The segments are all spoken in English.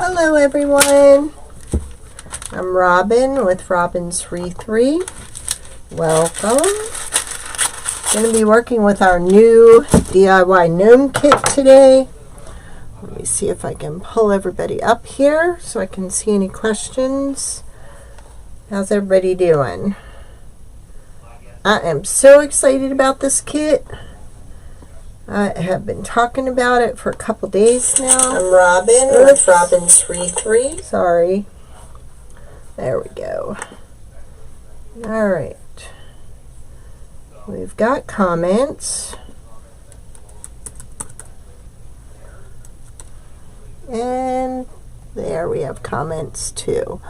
Hello everyone, I'm Robin with robinswreathery. Welcome. Going to be working with our new DIY gnome kit today. Let me see if I can pull everybody up here so I can see any questions. How's everybody doing? I am so excited about this kit. I have been talking about it for a couple days now. I'm Robin with robinswreathery. Sorry. There we go. Alright. We've got comments. And there we have comments too.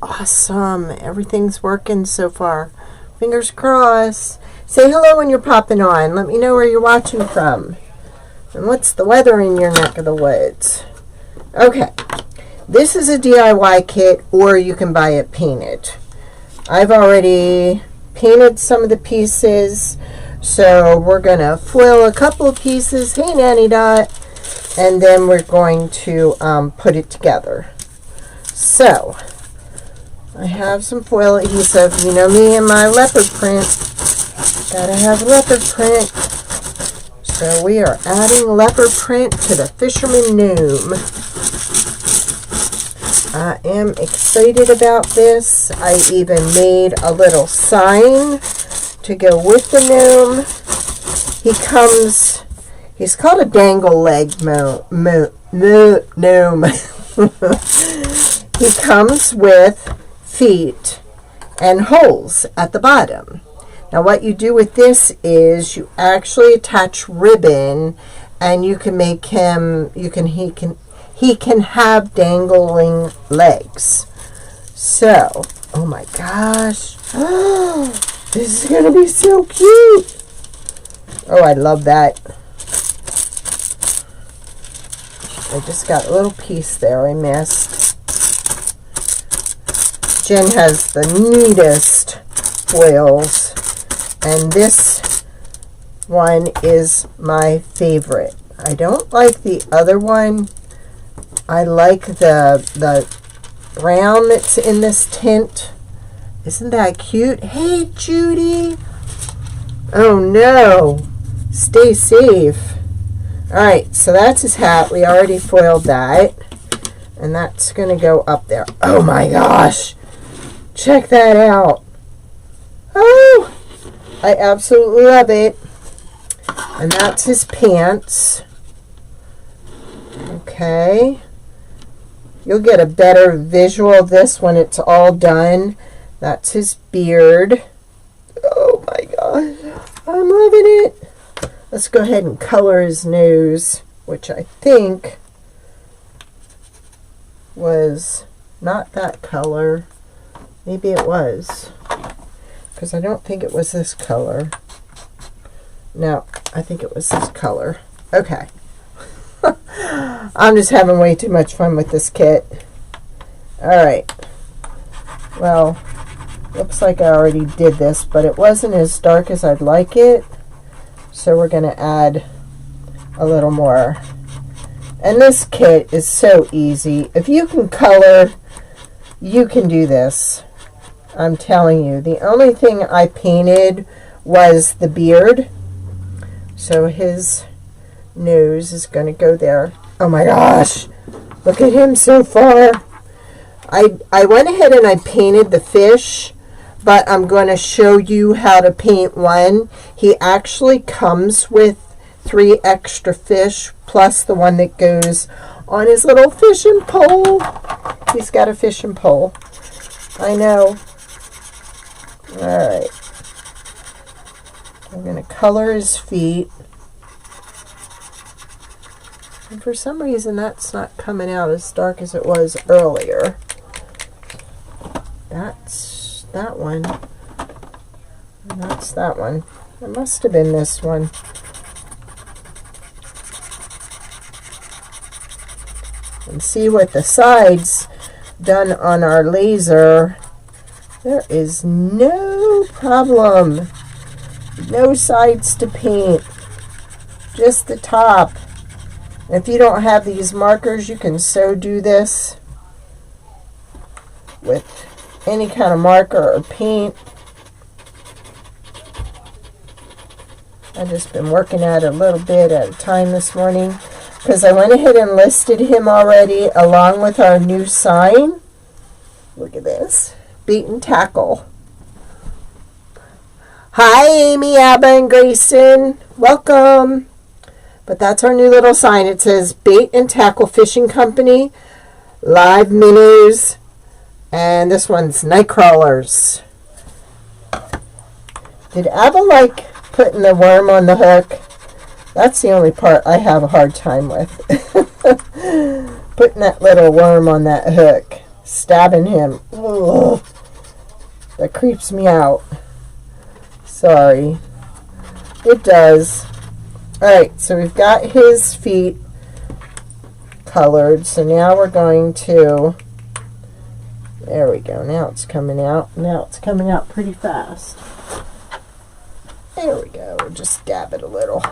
Awesome. Everything's working so far. Fingers crossed. Say hello when you're popping on. Let me know where you're watching from. And what's the weather in your neck of the woods? Okay. This is a DIY kit, or you can buy it painted. I've already painted some of the pieces, so we're going to foil a couple of pieces. Hey, Nanny Dot. And then we're going to put it together. So, I have some foil adhesive. You know me and my leopard print. Gotta have leopard print. So we are adding leopard print to the fisherman gnome. I am excited about this. I even made a little sign to go with the gnome. He's called a dangle leg gnome. He comes with feet and holes at the bottom. Now what you do with this is you actually attach ribbon, and you can make him, he can have dangling legs. So, oh my gosh. This is going to be so cute. Oh, I love that. I just got a little piece there I missed. Jen has the neatest foils, and this one is my favorite. I don't like the other one. I like the brown that's in this tint. Isn't that cute? Hey, Judy. Oh no. Stay safe. Alright, so that's his hat. We already foiled that. And that's going to go up there. Oh my gosh. Check that out. Oh, I absolutely love it. And that's his pants. Okay. You'll get a better visual of this when it's all done. That's his beard. Oh my gosh. I'm loving it. Let's go ahead and color his nose, which I think was not that color. Maybe it was, because I don't think it was this color. No, I think it was this color. Okay. I'm just having way too much fun with this kit. Alright. Well, looks like I already did this, but it wasn't as dark as I'd like it. So we're going to add a little more. And this kit is so easy. If you can color, you can do this. I'm telling you. The only thing I painted was the beard. So his nose is going to go there. Oh my gosh. Look at him so far. I went ahead and I painted the fish, but I'm going to show you how to paint one. He actually comes with 3 extra fish plus the one that goes on his little fishing pole. He's got a fishing pole. I know. Alright. I'm going to color his feet. And for some reason that's not coming out as dark as it was earlier. That's that one. And that's that one. It must have been this one. And see with the sides done on our laser, there is no problem. No sides to paint. Just the top. If you don't have these markers, you can so do this with any kind of marker or paint. I've just been working at it a little bit at a time this morning because I went ahead and listed him already along with our new sign. Look at this. Bait and tackle. Hi, Amy, Abba, and Grayson. Welcome. But that's our new little sign. It says Bait and Tackle Fishing Company, live minnows, and this one's night crawlers. Did Abba like putting the worm on the hook? That's the only part I have a hard time with. Putting that little worm on that hook. Stabbing him. Ugh. That creeps me out. Sorry. It does. Alright, so we've got his feet colored. So now we're going to... There we go. Now it's coming out. Now it's coming out pretty fast. There we go. We'll just dab it a little.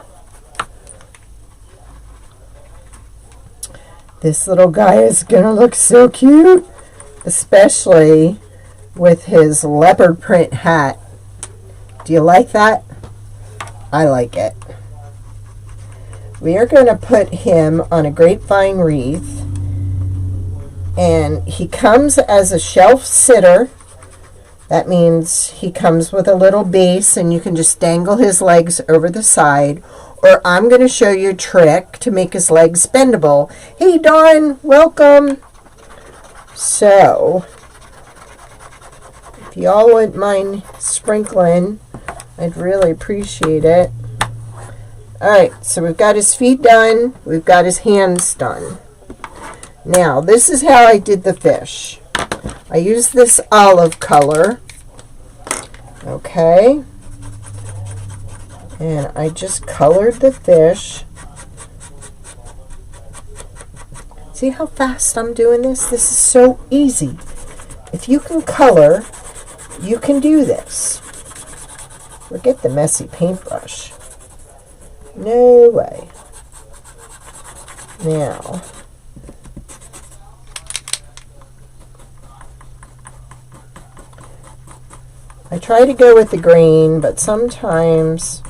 This little guy is going to look so cute, especially with his leopard print hat. Do you like that? I like it. We are going to put him on a grapevine wreath, and he comes as a shelf sitter. That means he comes with a little base and you can just dangle his legs over the side. Or I'm going to show you a trick to make his legs bendable. Hey, Dawn, welcome. So, if y'all wouldn't mind sprinkling, I'd really appreciate it. Alright, so we've got his feet done. We've got his hands done. Now, this is how I did the fish. I used this olive color, okay, and I just colored the fish. See how fast I'm doing this? This is so easy. If you can color, you can do this. Forget the messy paintbrush. No way. Now, I try to go with the green, but sometimes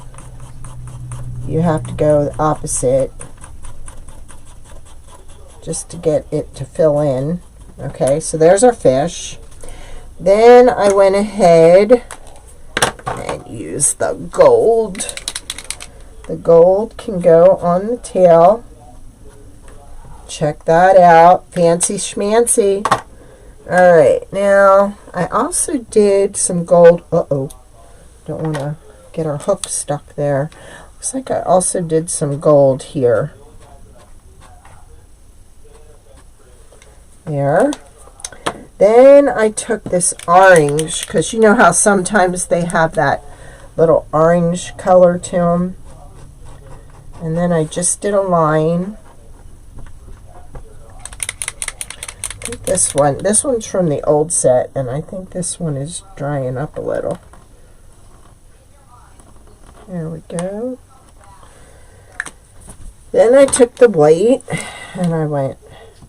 you have to go the opposite just to get it to fill in. Okay, so there's our fish. Then I went ahead and used the gold. The gold can go on the tail. Check that out. Fancy schmancy. Alright, now I also did some gold. Uh-oh. Don't want to get our hook stuck there. Looks like I also did some gold here. There. Then I took this orange, because you know how sometimes they have that little orange color to them. And then I just did a line. I think this one's from the old set, and I think this one is drying up a little. There we go. Then I took the white, and I went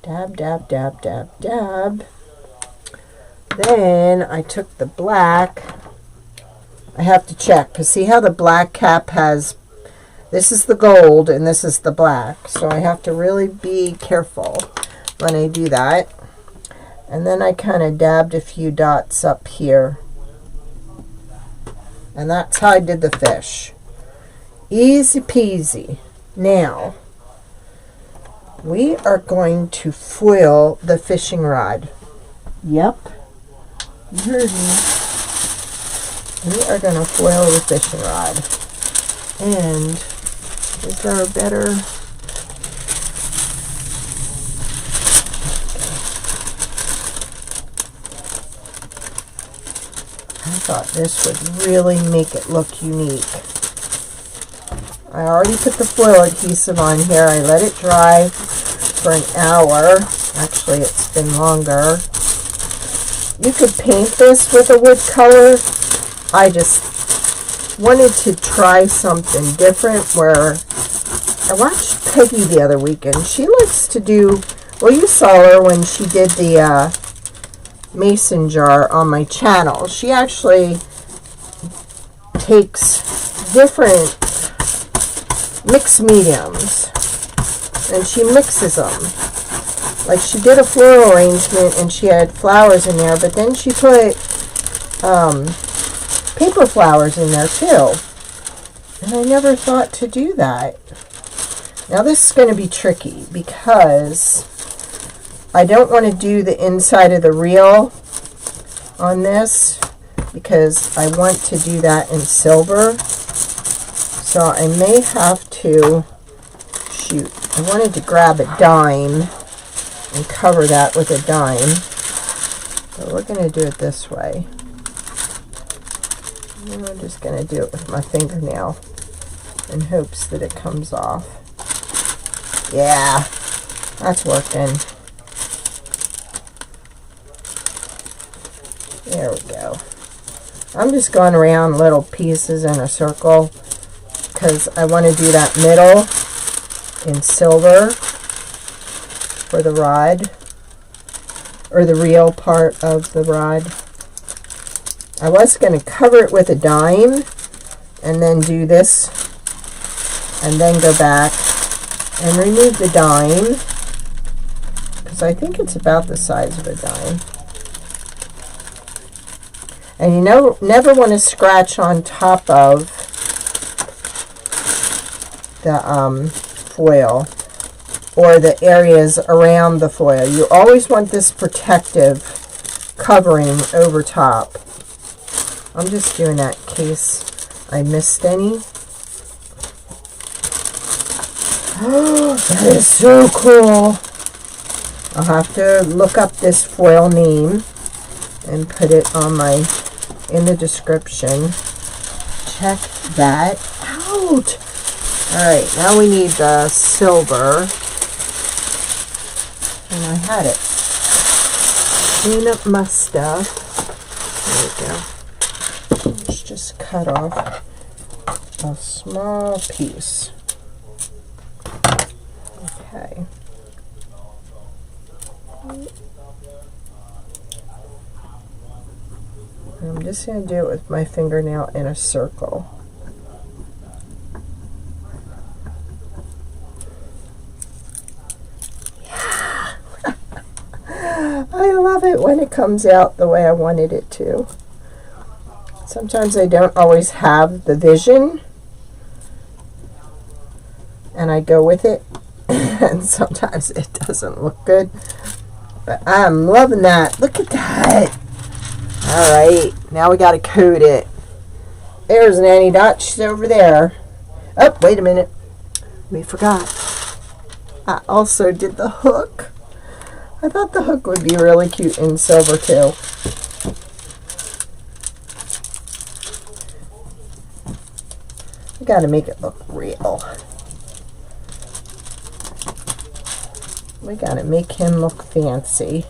dab, dab, dab, dab, dab. Then I took the black. I have to check, because see how the black cap has, this is the gold, and this is the black. So I have to really be careful when I do that. And then I kind of dabbed a few dots up here. And that's how I did the fish. Easy peasy. Now, we are going to foil the fishing rod. Yep. You heard me. We are going to foil the fishing rod. And is there a better... I thought this would really make it look unique. I already put the foil adhesive on here. I let it dry for an hour. Actually, it's been longer. You could paint this with a wood color. I just wanted to try something different where I watched Peggy the other weekend. She likes to do, well, you saw her when she did the mason jar on my channel. She actually takes different mixed mediums and she mixes them. Like she did a floral arrangement and she had flowers in there, but then she put paper flowers in there too. And I never thought to do that. Now this is going to be tricky because I don't want to do the inside of the reel on this because I want to do that in silver. So I may have to, shoot, I wanted to grab a dime and cover that with a dime. But we're going to do it this way. I'm just going to do it with my fingernail in hopes that it comes off. Yeah, that's working. There we go. I'm just going around little pieces in a circle because I want to do that middle in silver for the rod, or the reel part of the rod. I was going to cover it with a dime and then do this and then go back and remove the dime because I think it's about the size of a dime. And you never want to scratch on top of the foil or the areas around the foil. You always want this protective covering over top. I'm just doing that in case I missed any. Oh, that is so cool. I'll have to look up this foil name and put it on in the description. Check that out. Alright, now we need the silver. And I had it. Clean up my stuff. There we go. Let's just cut off a small piece. Okay. I'm just going to do it with my fingernail in a circle. Yeah! I love it when it comes out the way I wanted it to. Sometimes I don't always have the vision and I go with it and sometimes it doesn't look good, but I'm loving that. Look at that. Alright, now we got to coat it. There's Nanny Dot. She's over there. Oh, wait a minute. We forgot. I also did the hook. I thought the hook would be really cute in silver too. We got to make it look real. We got to make him look fancy.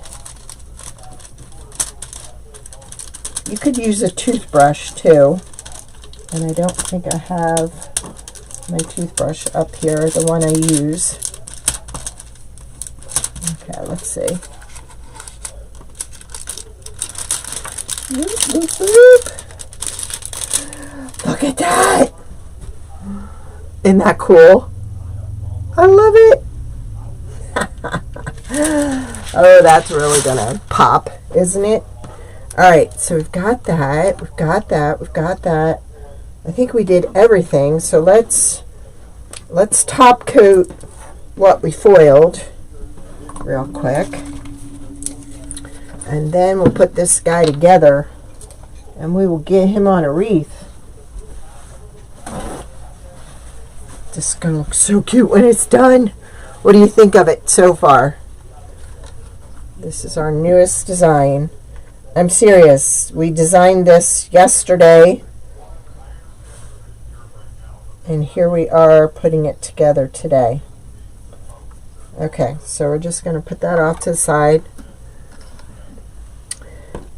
You could use a toothbrush too, and I don't think I have my toothbrush up here, the one I use. Okay, let's see. Whoop, whoop, whoop. Look at that! Isn't that cool? I love it! Oh, that's really gonna pop, isn't it? Alright, so we've got that, we've got that, we've got that. I think we did everything, so let's top coat what we foiled real quick. And then we'll put this guy together and we will get him on a wreath. This is going to look so cute when it's done. What do you think of it so far? This is our newest design. I'm serious. We designed this yesterday. And here we are putting it together today. Okay, so we're just going to put that off to the side.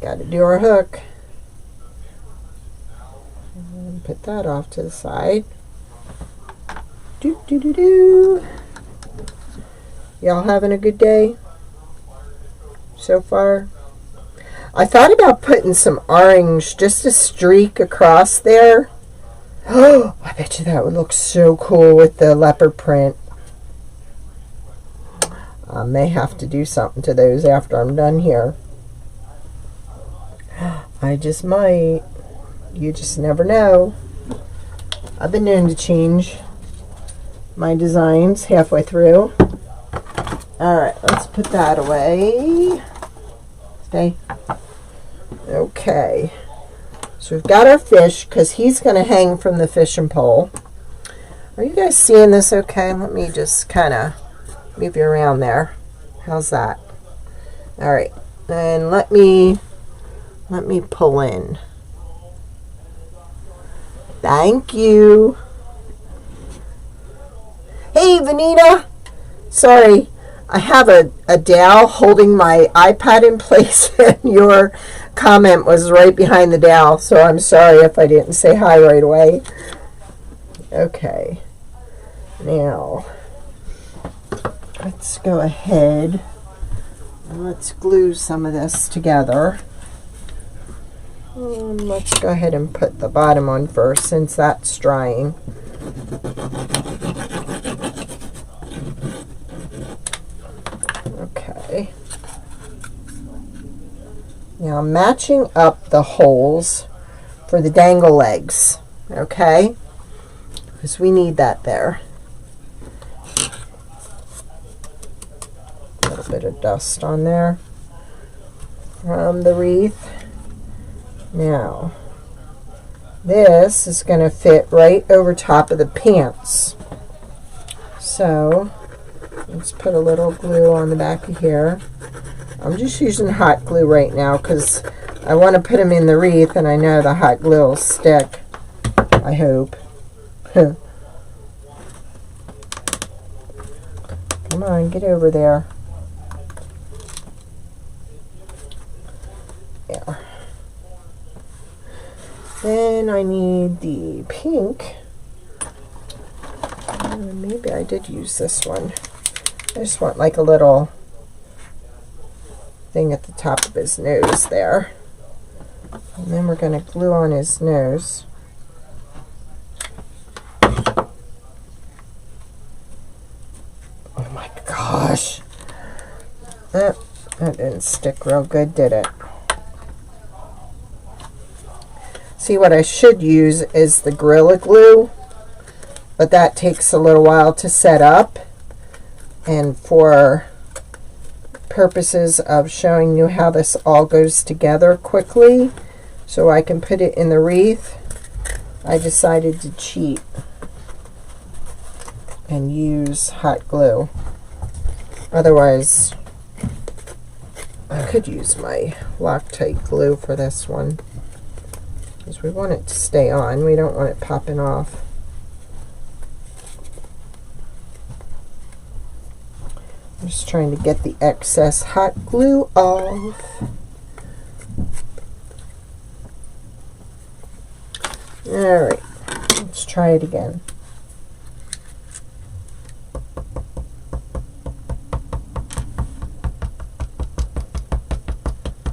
Got to do our hook. And put that off to the side. Do, do, do, do. Y'all having a good day so far? I thought about putting some orange, just a streak across there. Oh, I bet you that would look so cool with the leopard print. I may have to do something to those after I'm done here. I just might. You just never know. I've been known to change my designs halfway through. Alright, let's put that away. Okay. Okay. So we've got our fish, because he's going to hang from the fishing pole. Are you guys seeing this okay? Let me just kind of move you around there. How's that? Alright. And let me pull in. Thank you. Hey, Vanita. Sorry, I have a dowel holding my iPad in place, and your comment was right behind the dowel, so I'm sorry if I didn't say hi right away. Okay. Now, let's go ahead and let's glue some of this together. Let's go ahead and put the bottom on first, since that's drying. Okay. Now I'm matching up the holes for the dangle legs, okay? Because we need that there. A little bit of dust on there from the wreath. Now, this is going to fit right over top of the pants. So, let's put a little glue on the back of here. I'm just using hot glue right now because I want to put them in the wreath, and I know the hot glue will stick. I hope. Come on, get over there. Yeah. Then I need the pink. Maybe I did use this one. I just want like a little thing at the top of his nose there. And then we're going to glue on his nose. Oh my gosh. That didn't stick real good, did it? See, what I should use is the Gorilla Glue, but that takes a little while to set up, and for purposes of showing you how this all goes together quickly so I can put it in the wreath, I decided to cheat and use hot glue. Otherwise, I could use my Loctite glue for this one, because we want it to stay on. We don't want it popping off. I'm just trying to get the excess hot glue off. Alright, let's try it again.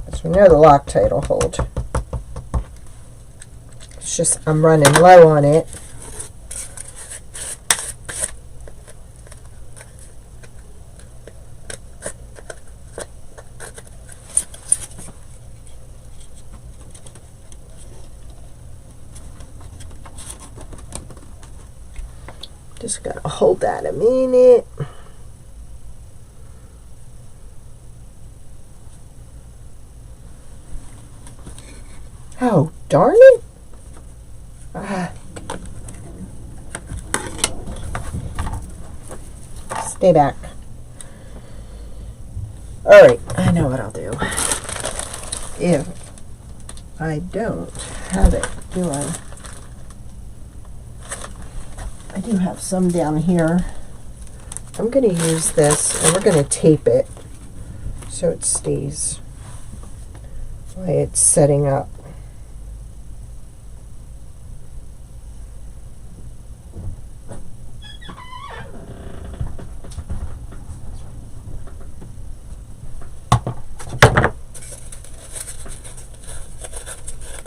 Because we know the Loctite will hold. It's just I'm running low on it. Just gotta hold that a minute. Oh, darn it. Stay back. Alright, I know what I'll do. If I don't have it, do I? I do have some down here. I'm going to use this, and we're going to tape it so it stays while it's setting up.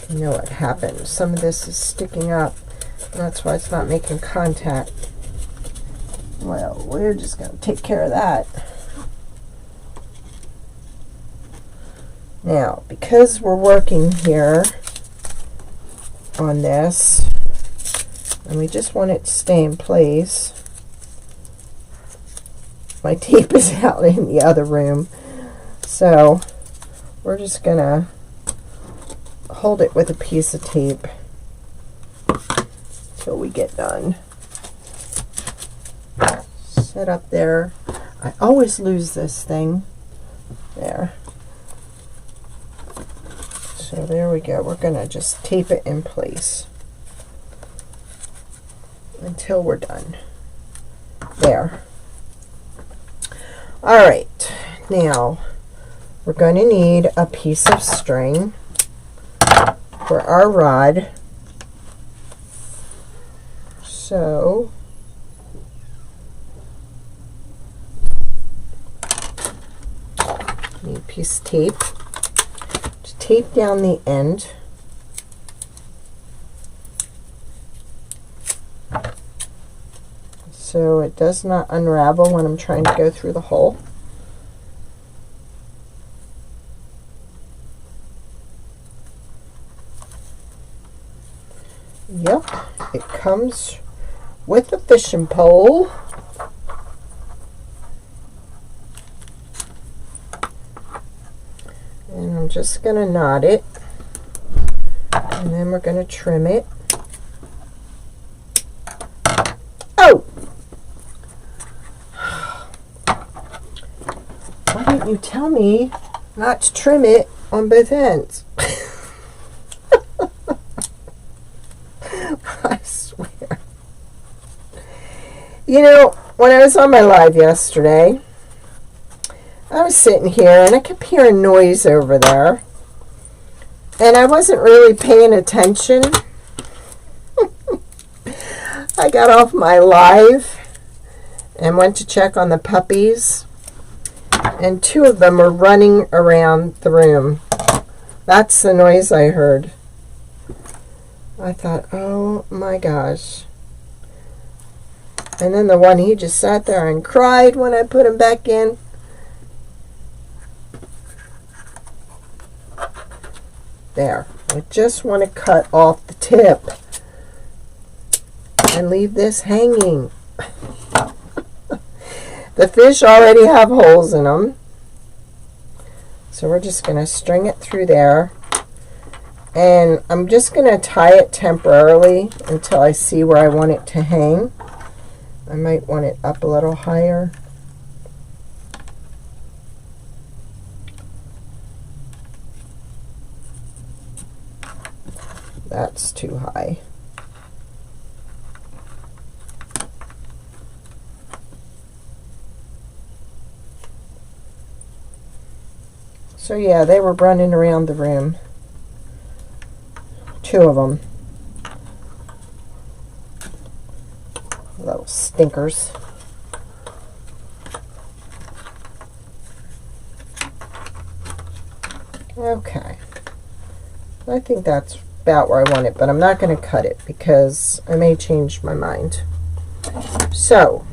You know what happened? Some of this is sticking up. That's why it's not making contact. Well, we're just going to take care of that. Now, because we're working here on this, and we just want it to stay in place, my tape is out in the other room, so we're just going to hold it with a piece of tape till we get done. Set up there. I always lose this thing. There. So there we go. We're going to just tape it in place until we're done. There. Alright, now we're going to need a piece of string for our rod. So need a piece of tape. Just tape down the end. So it does not unravel when I'm trying to go through the hole. Yep, it comes with a fishing pole. And I'm just going to knot it. And then we're going to trim it. Oh! Why didn't you tell me not to trim it on both ends? I swear. You know, when I was on my live yesterday, I was sitting here and I kept hearing noise over there. And I wasn't really paying attention. I got off my live and went to check on the puppies. And two of them were running around the room. That's the noise I heard. I thought, oh my gosh. And then the one, he just sat there and cried when I put him back in. There. I just want to cut off the tip and leave this hanging. The fish already have holes in them. So we're just going to string it through there. And I'm just going to tie it temporarily until I see where I want it to hang. I might want it up a little higher. That's too high. So yeah, they were running around the room. Two of them. Little stinkers. Okay. I think that's about where I want it, but I'm not going to cut it because I may change my mind. So,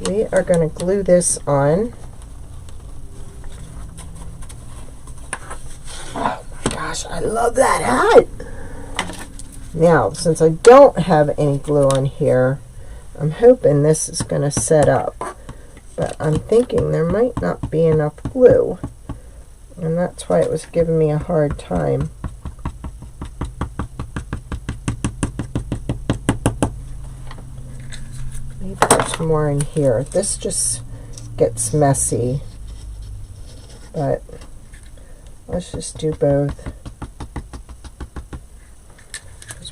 we are going to glue this on. Oh my gosh, I love that hat! Now, since I don't have any glue on here, I'm hoping this is going to set up. But I'm thinking there might not be enough glue. And that's why it was giving me a hard time. Maybe there's more in here. This just gets messy. But let's just do both.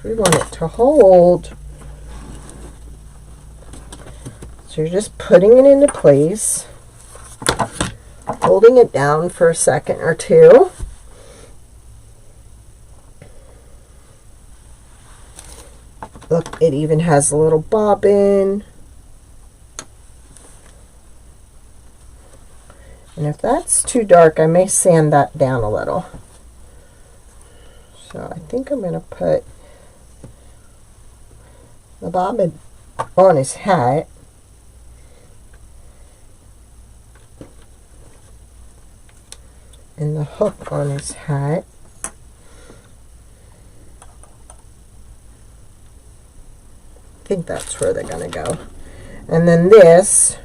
We want it to hold. So you're just putting it into place, holding it down for a second or two. Look, it even has a little bobbin. And if that's too dark, I may sand that down a little. think I'm going to put the bobbin on his hat. And the hook on his hat. I think that's where they're going to go. And then this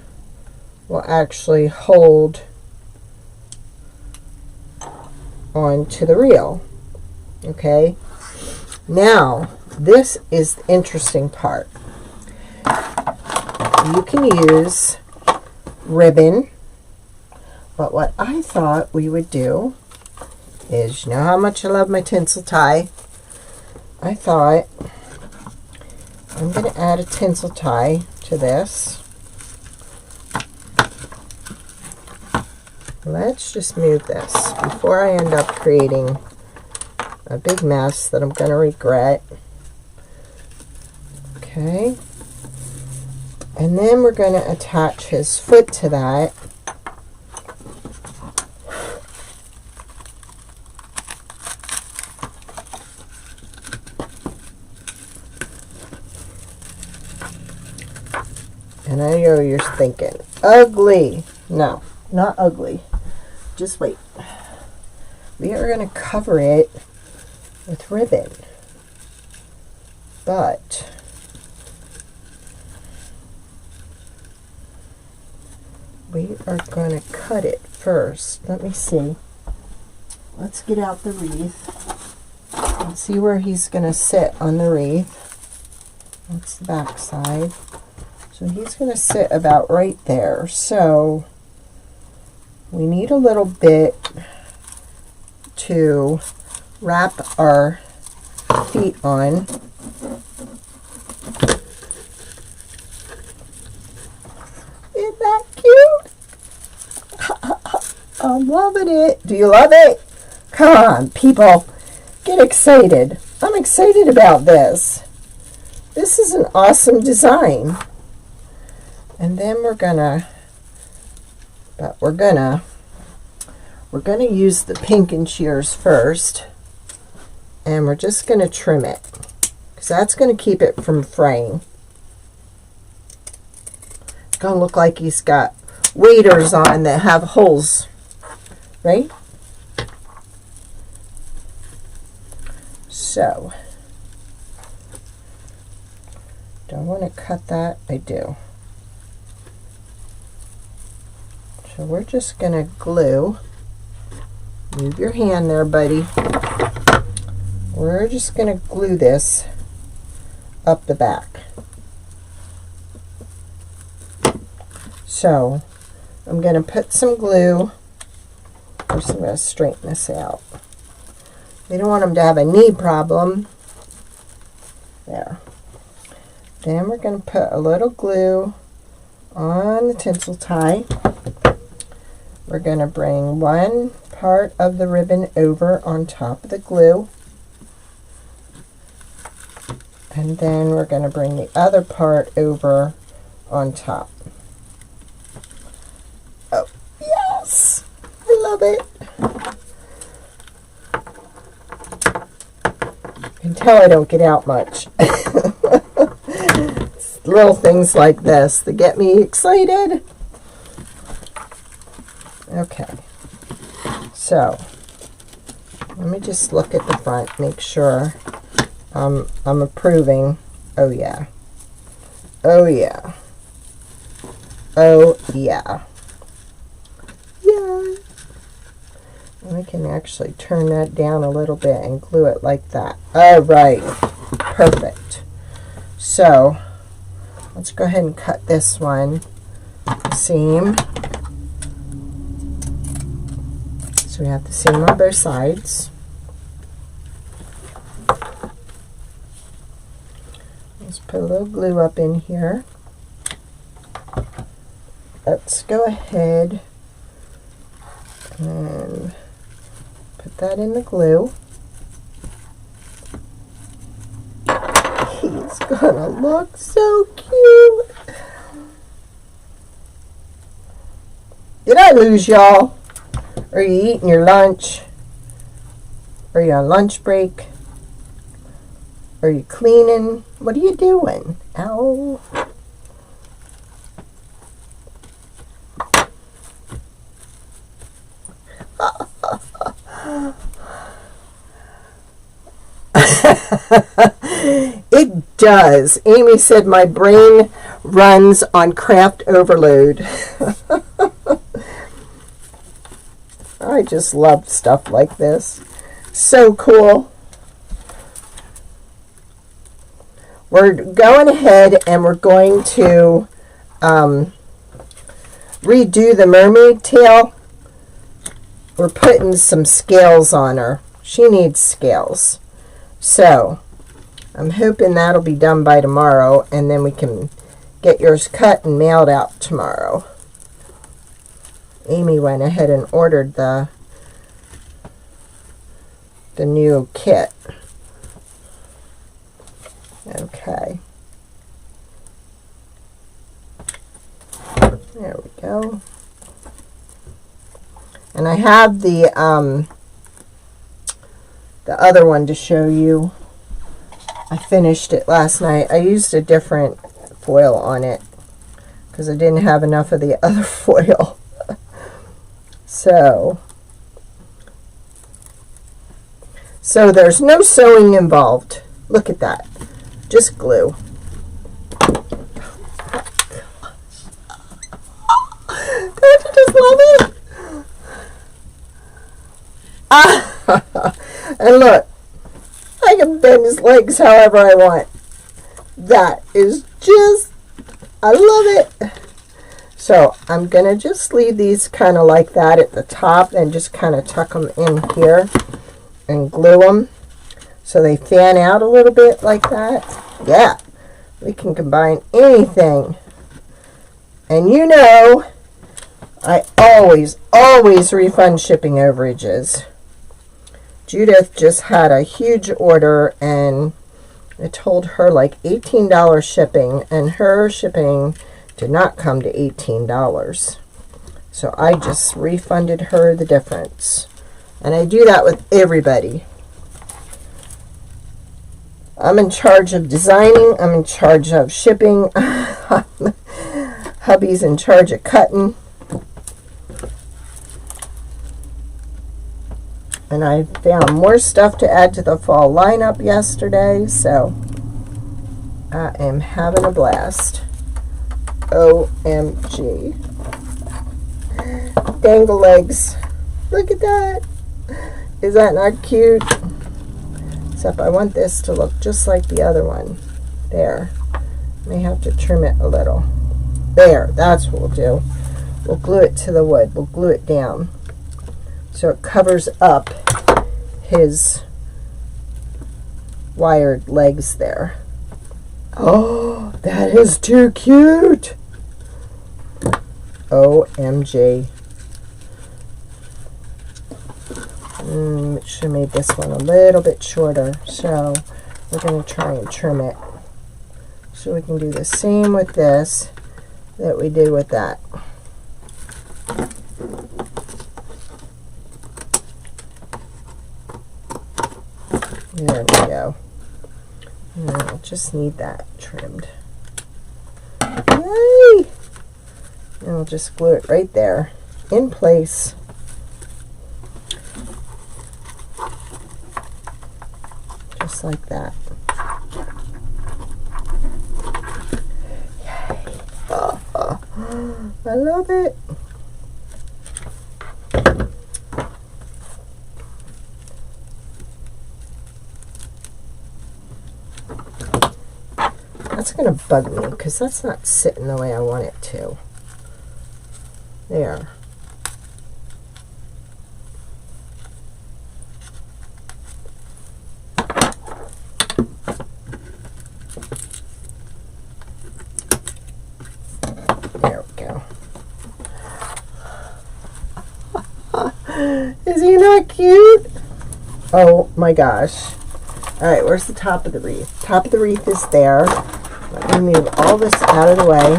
will actually hold onto the reel. Okay? Now, this is the interesting part. You can use ribbon, but what I thought we would do is, you know how much I love my tinsel tie? I thought I'm going to add a tinsel tie to this. Let's just move this before I end up creating a big mess that I'm going to regret. Okay. And then we're going to attach his foot to that. And I know you're thinking, ugly. No, not ugly. Just wait. We are going to cover it with ribbon. But we are going to cut it first. Let me see. Let's get out the wreath and see where he's going to sit on the wreath. That's the back side. So he's going to sit about right there. So we need a little bit to wrap our feet on. Isn't that cute? I'm loving it. Do you love it? Come on, people. Get excited. I'm excited about this. This is an awesome design. And then we're gonna use the pinking shears first, and we're just gonna trim it, because that's gonna keep it from fraying. It's gonna look like he's got waders on that have holes, right? So, do I want to cut that? I do. So we're just going to glue. Move your hand there, buddy. We're just going to glue this up the back. So I'm going to put some glue. First I'm going to straighten this out. We don't want him to have a knee problem. There. Then we're going to put a little glue on the tinsel tie. We're going to bring one part of the ribbon over on top of the glue. And then we're going to bring the other part over on top. Oh, yes! I love it! You can tell I don't get out much. It's little things like this that get me excited. Okay, so let me just look at the front, make sure I'm approving. Oh yeah, oh yeah, oh yeah, yeah. And I can actually turn that down a little bit and glue it like that. All right, perfect. So let's go ahead and cut this one seam. So we have the seam on both sides. Let's put a little glue up in here. Let's go ahead and put that in the glue. He's gonna look so cute. Did I lose y'all? Are you eating your lunch? Are you on lunch break? Are you cleaning? What are you doing? Ow. It does. Amy said my brain runs on craft overload. I just love stuff like this. So cool. We're going ahead and we're going to redo the mermaid tail. We're putting some scales on her. She needs scales. So I'm hoping that'll be done by tomorrow, and then we can get yours cut and mailed out tomorrow. Amy went ahead and ordered the new kit. Okay. There we go. And I have the other one to show you. I finished it last night. I used a different foil on it because I didn't have enough of the other foil. So there's no sewing involved. Look at that. Just glue. Don't you just love it? And look, I can bend his legs however I want. That is just, I love it. So I'm going to just leave these kind of like that at the top and just kind of tuck them in here and glue them so they fan out a little bit like that. Yeah, we can combine anything. And you know, I always refund shipping overages. Judith just had a huge order, and it told her like $18 shipping, and her shipping did not come to $18. So I just refunded her the difference. And I do that with everybody. I'm in charge of designing. I'm in charge of shipping. Hubby's in charge of cutting. And I found more stuff to add to the fall lineup yesterday, so I am having a blast. OMG. Dangle legs. Look at that. Is that not cute? Except I want this to look just like the other one. There. May have to trim it a little. There. That's what we'll do. We'll glue it to the wood. We'll glue it down so it covers up his wired legs there. Oh, that is too cute. OMG. Should have made this one a little bit shorter, so we're going to try and trim it. So we can do the same with this that we did with that. There we go. Now I'll just need that trimmed. Yay! And I'll just glue it right there in place. Just like that. Yay! I love it. That's going to bug me because that's not sitting the way I want it to. There. There we go. Is he not cute? Oh my gosh. Alright, where's the top of the wreath? Top of the wreath is there. Let me move all this out of the way.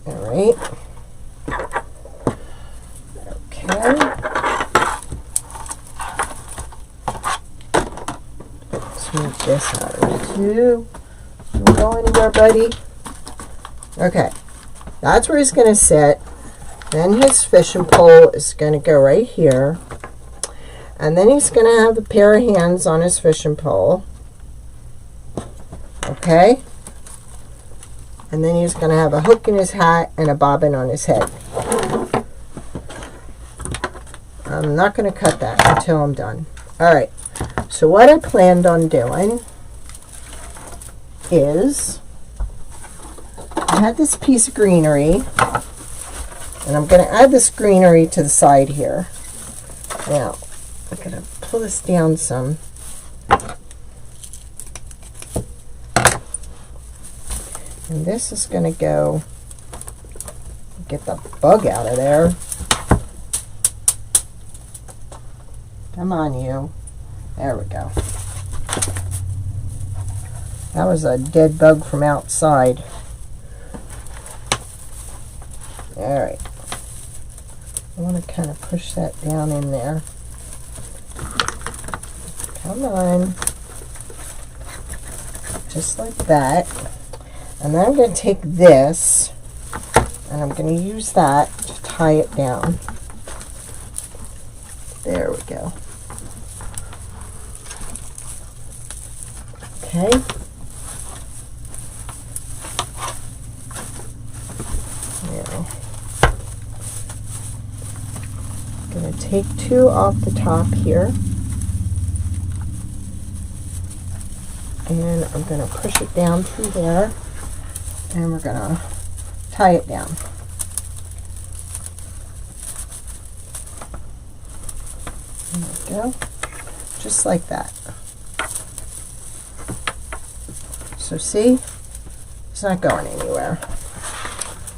Alright. Okay. this out of it too. Don't go anywhere, buddy. Okay, that's where he's going to sit. Then his fishing pole is going to go right here. And then he's going to have a pair of hands on his fishing pole. Okay? And then he's going to have a hook in his hat and a bobbin on his head. I'm not going to cut that until I'm done. Alright, so what I planned on doing is I had this piece of greenery, and I'm going to add this greenery to the side here. Now, I'm going to pull this down some. And this is going to go, get the bug out of there. Come on, you. There we go. That was a dead bug from outside. Alright. I want to kind of push that down in there. Come on. Just like that. And then I'm going to take this, and I'm going to use that to tie it down. There we go. Okay. Now, I'm going to take two off the top here. And I'm going to push it down through there. And we're going to tie it down. There we go. Just like that. So see, it's not going anywhere.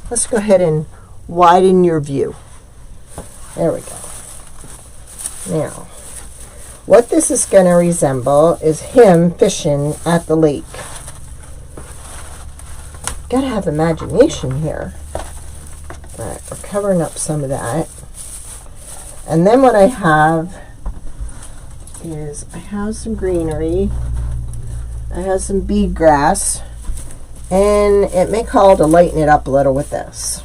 Let's go ahead and widen your view. There we go. Now, what this is going to resemble is him fishing at the lake. Got to have imagination here. Alright, we're covering up some of that. And then what I have is I have some greenery. I have some bead grass. And it may call to lighten it up a little with this.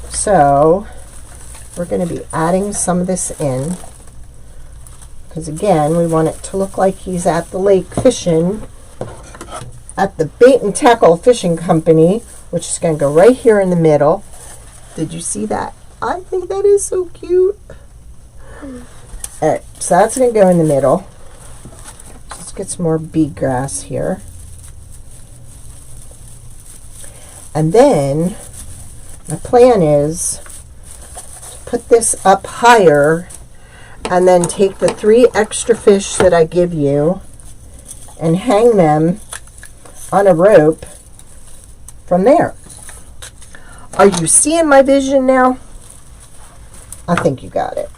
So we're going to be adding some of this in. Because again, we want it to look like he's at the lake fishing at the Bait and Tackle Fishing Company, which is going to go right here in the middle. Did you see that? I think that is so cute. Alright, so that's going to go in the middle. Let's get some more bead grass here. And then my plan is to put this up higher and then take the 3 extra fish that I give you and hang them on a rope from there. Are you seeing my vision now? I think you got it.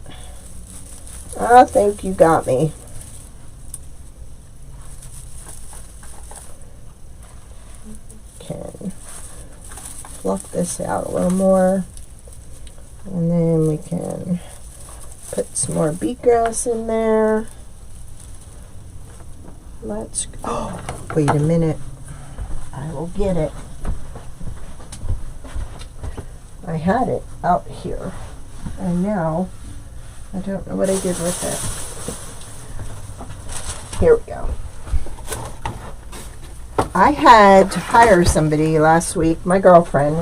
I think you got me. Can fluff this out a little more, and then we can put some more bead grass in there. Let's go. Oh, wait a minute. I will get it. I had it out here, and now I don't know what I did with it. Here we go. I had to hire somebody last week. My girlfriend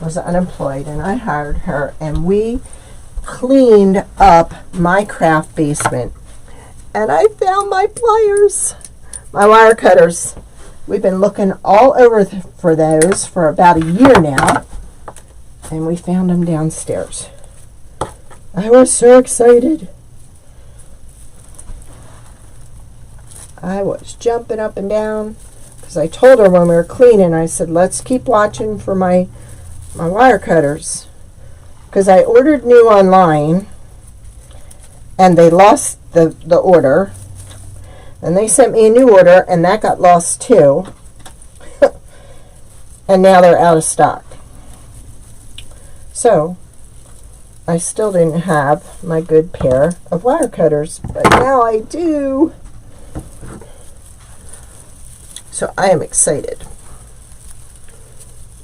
was unemployed, and I hired her, and we cleaned up my craft basement. And I found my pliers, my wire cutters. We've been looking all over for those for about a year now, and we found them downstairs. I was so excited. I was jumping up and down because I told her when we were cleaning, I said, let's keep watching for my wire cutters, because I ordered new online and they lost the order. And they sent me a new order, and that got lost too. And now they're out of stock. So, I still didn't have my good pair of wire cutters, but now I do. So I am excited.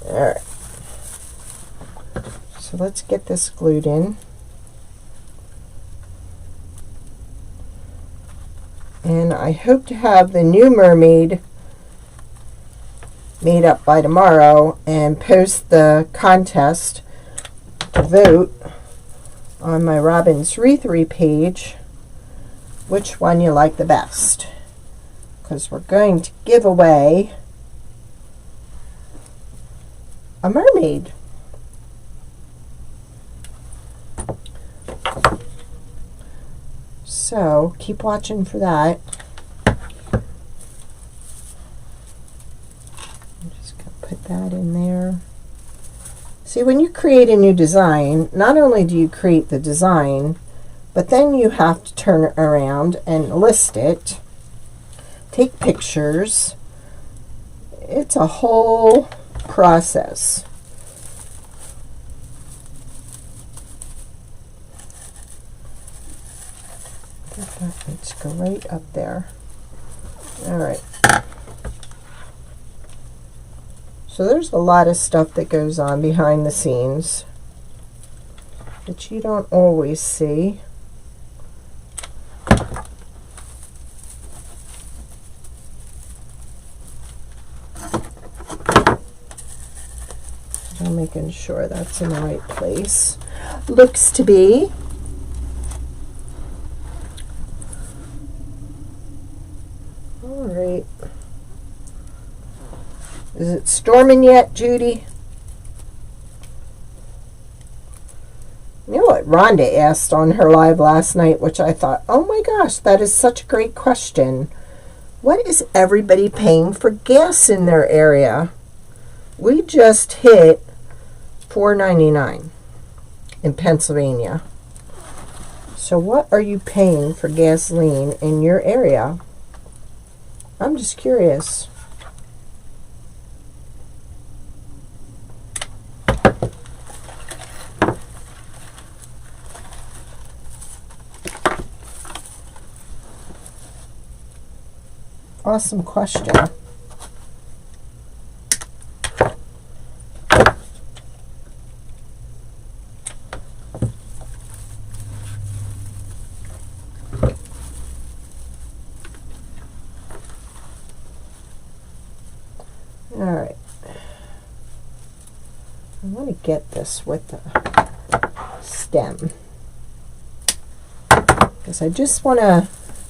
All right. So let's get this glued in. And I hope to have the new mermaid made up by tomorrow and post the contest to vote on my robinswreathery page which one you like the best, because we're going to give away a mermaid. So keep watching for that. I'm just going to put that in there. See, when you create a new design, not only do you create the design, but then you have to turn it around and list it, take pictures. It's a whole process. Let's go right up there. All right. So there's a lot of stuff that goes on behind the scenes that you don't always see. I'm making sure that's in the right place. Looks to be. All right. Is it storming yet, Judy? You know what Rhonda asked on her live last night, which I thought, oh my gosh, that is such a great question. What is everybody paying for gas in their area? We just hit $4.99 in Pennsylvania. So what are you paying for gasoline in your area? I'm just curious. Awesome question. All right. I want to get this with the stem because I just want to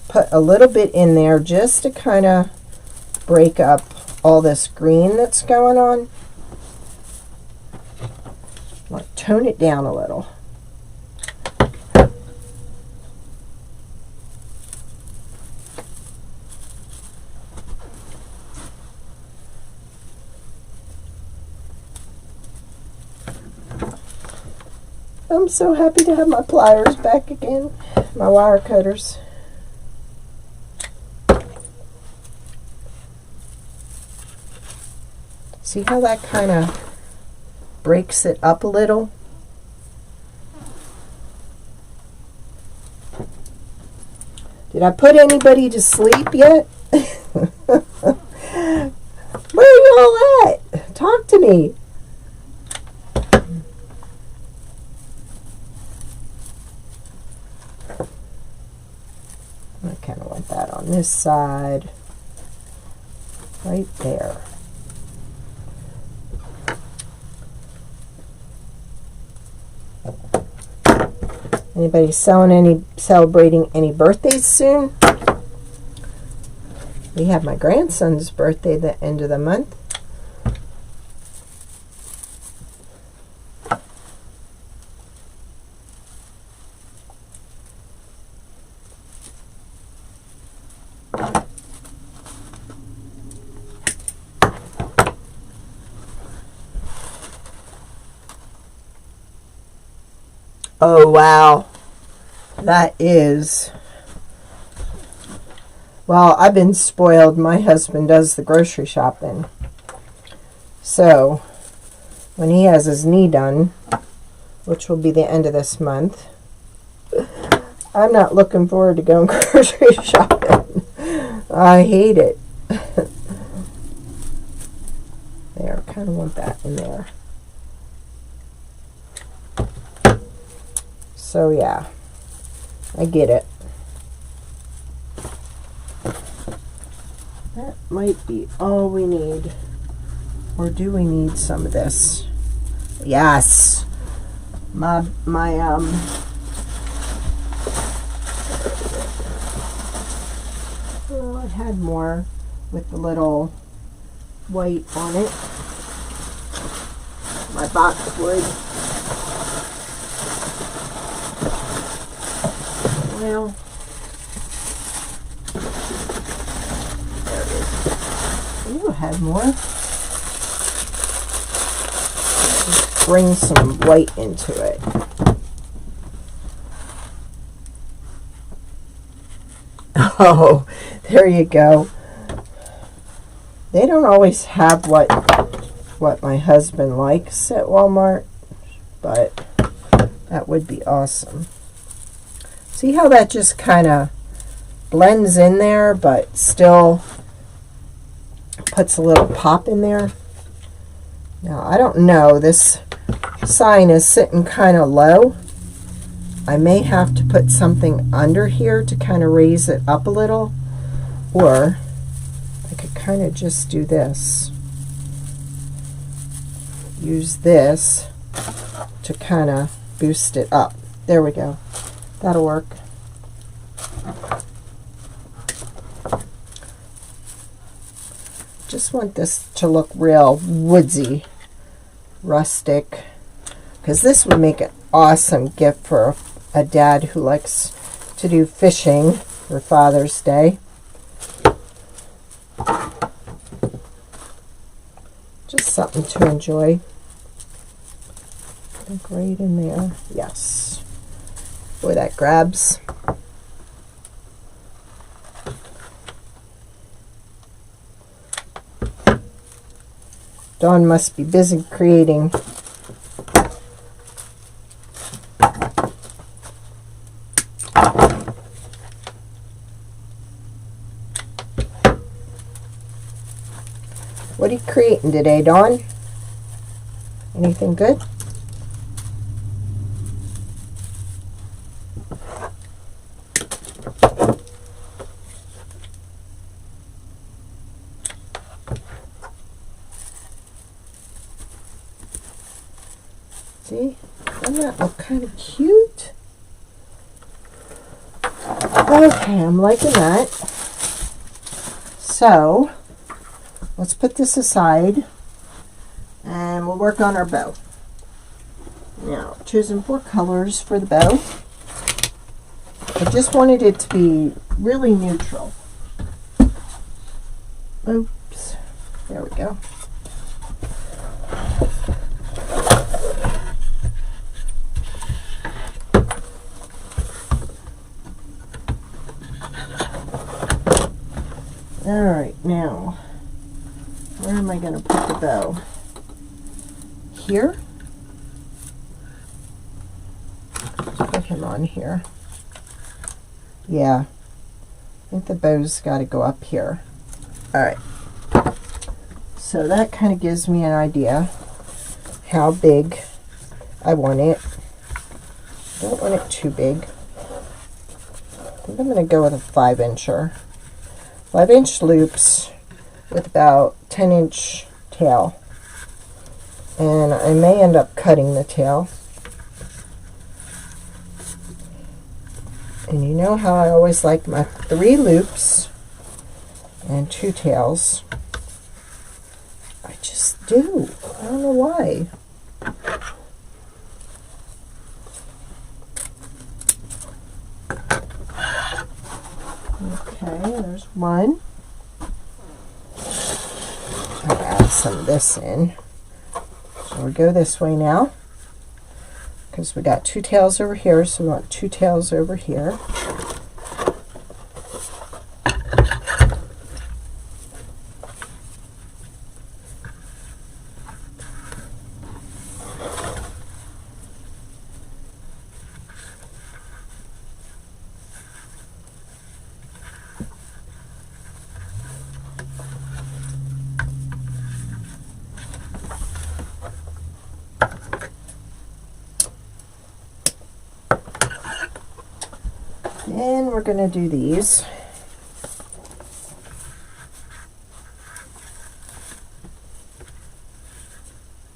put a little bit in there just to kind of break up all this green that's going on. I want to tone it down a little. I'm so happy to have my pliers back again, my wire cutters. See how that kind of breaks it up a little? Did I put anybody to sleep yet? Where are you all at? Talk to me. I kind of want that on this side, right there. Anybody celebrating any birthdays soon? We have my grandson's birthday the end of the month. Oh, wow. That is... Well, I've been spoiled. My husband does the grocery shopping. So, when he has his knee done, which will be the end of this month, I'm not looking forward to going grocery shopping. I hate it. kind of want that in there. So yeah, I get it. That might be all we need. Or do we need some of this? Yes. Oh, I had more with the little white on it. My boxwood. Well, there it is. Ooh, I had more. Just bring some white into it. Oh, there you go. They don't always have what my husband likes at Walmart, but that would be awesome. See how that just kind of blends in there, but still puts a little pop in there? Now, I don't know. This sign is sitting kind of low. I may have to put something under here to kind of raise it up a little, or I could kind of just do this. Use this to kind of boost it up. There we go. That'll work. Just want this to look real woodsy, rustic, because this would make an awesome gift for a dad who likes to do fishing for Father's Day. Just something to enjoy. Look right in there. Yes. Boy, that grabs. Dawn must be busy creating. What are you creating today, Dawn? Anything good? See? Doesn't that look kind of cute? Okay, I'm liking that. So, let's put this aside and we'll work on our bow. Now, choosing 4 colors for the bow. I just wanted it to be really neutral. Oops. There we go. Alright, now, where am I going to put the bow? Here? Put him on here. Yeah, I think the bow's got to go up here. Alright, so that kind of gives me an idea how big I want it. Don't want it too big. I think I'm going to go with a 5-incher. 5-inch loops with about 10-inch tail. And I may end up cutting the tail. And you know how I always like my 3 loops and 2 tails. I just do. I don't know why. Okay, there's one. I'll add some of this in. So we'll go this way now, because we got 2 tails over here, so we want 2 tails over here. And we're going to do these.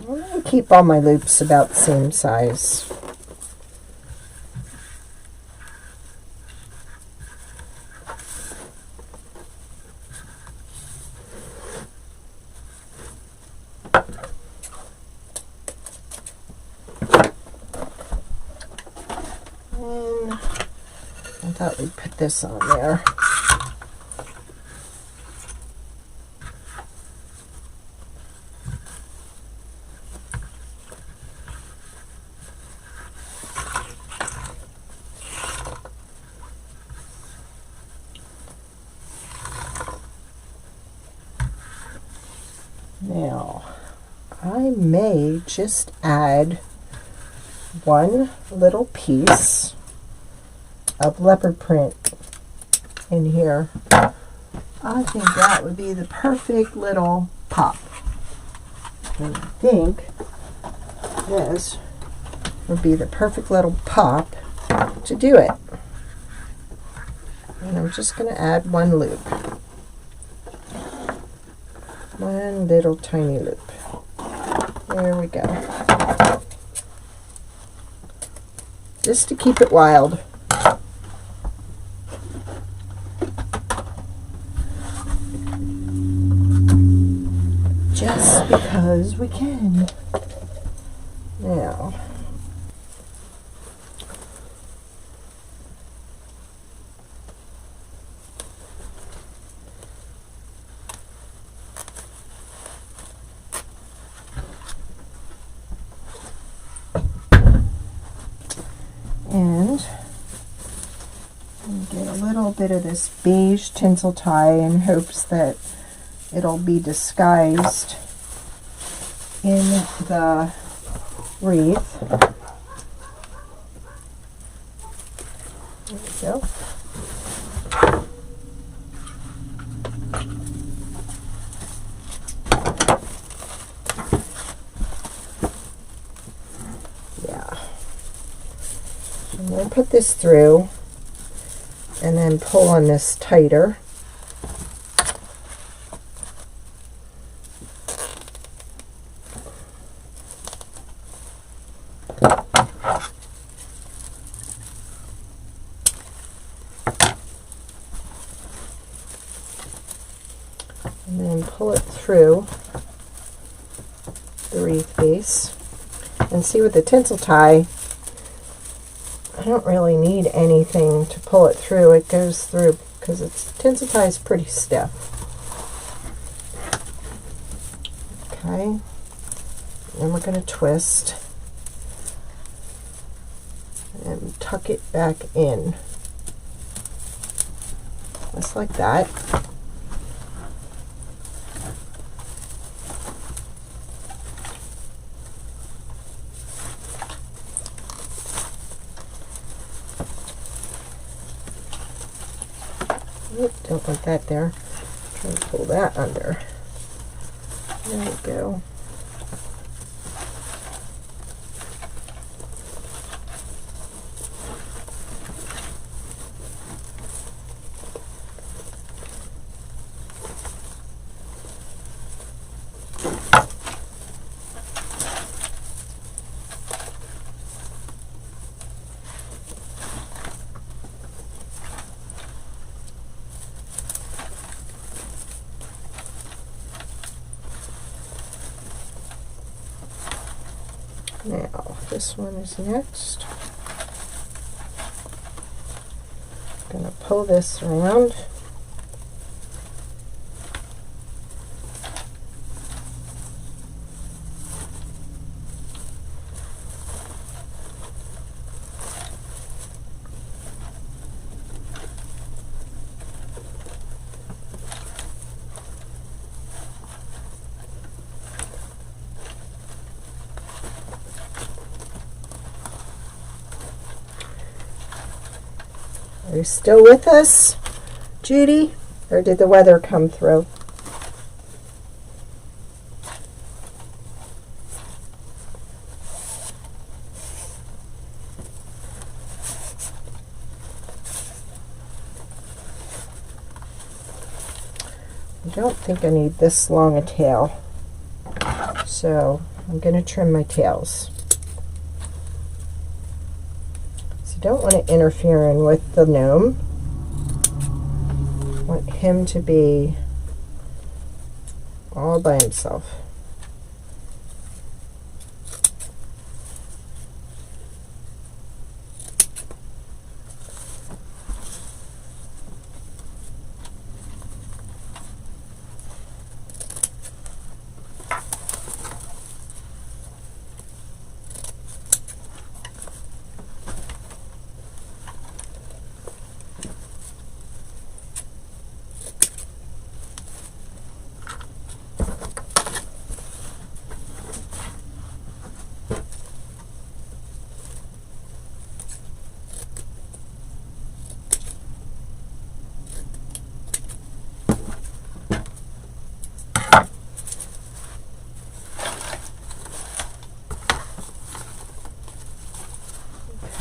I'm going to keep all my loops about the same size. And I thought we'd put this on there. Now, I may just add one little piece of leopard print in here. I think that would be the perfect little pop. And I think this would be the perfect little pop to do it. And I'm just going to add one loop. One little tiny loop. There we go. Just to keep it wild. Just because we can. Now, and get a little bit of this beige tinsel tie in hopes that it'll be disguised in the wreath. There we go. I'm going to put this through and then pull on this tighter. And then pull it through the wreath base. And see, with the tinsel tie, I don't really need anything to pull it through. It goes through because its tinsel tie is pretty stiff. Okay, and we're going to twist and tuck it back in, just like that. Don't want that there. Try to pull that under. There we go. Now, this one is next. I'm going to pull this around. Are you still with us, Judy? Or did the weather come through? don't think I need this long a tail, so I'm going to trim my tails. So I don't want to interfere in with the gnome. I want him to be all by himself.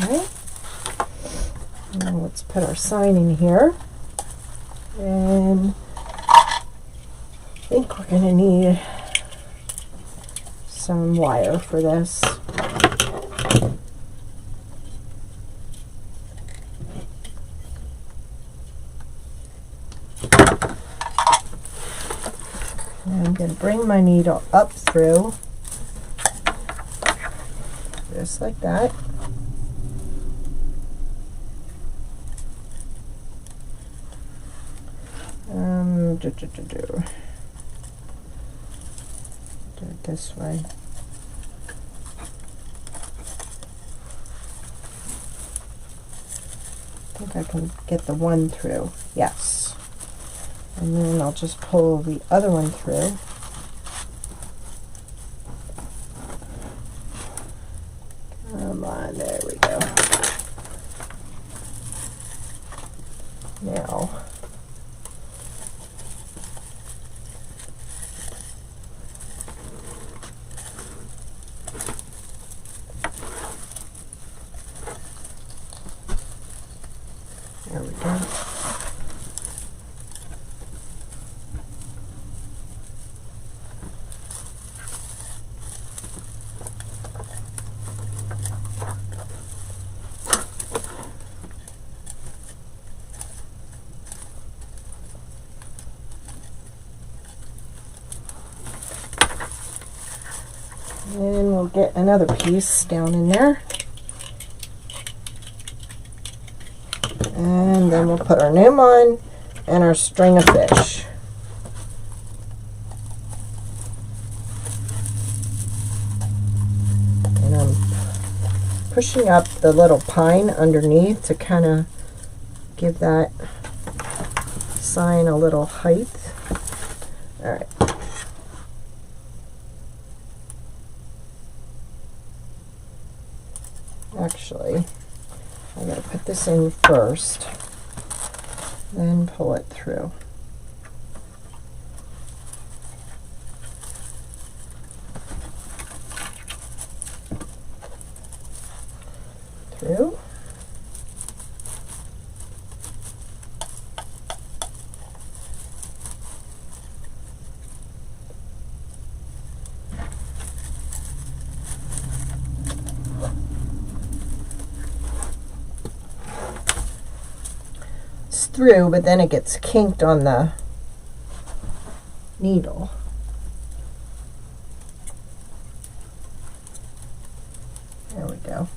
Okay, now let's put our sign in here, and I think we're going to need some wire for this. And I'm going to bring my needle up through, just like that. Do it this way. I think I can get the one through. Yes. And then I'll just pull the other one through. Come on, there we go. Now, there we go. And we'll get another piece down in there. And then we'll put our gnome on and our string of fish. And I'm pushing up the little pine underneath to kind of give that sign a little height. All right. Actually, I gotta put this in first, then pull it through. Through. Through, but then it gets kinked on the needle. There we go.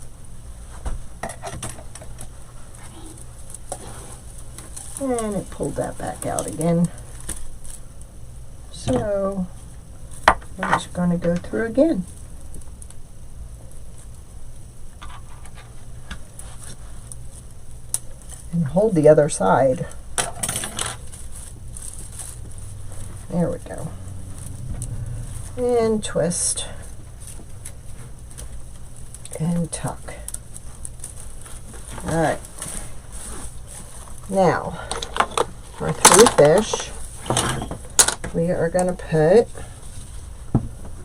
And it pulled that back out again. So we're just going to go through again. And hold the other side. There we go. And twist. And tuck. Alright. Now, our 3 fish, we are going to put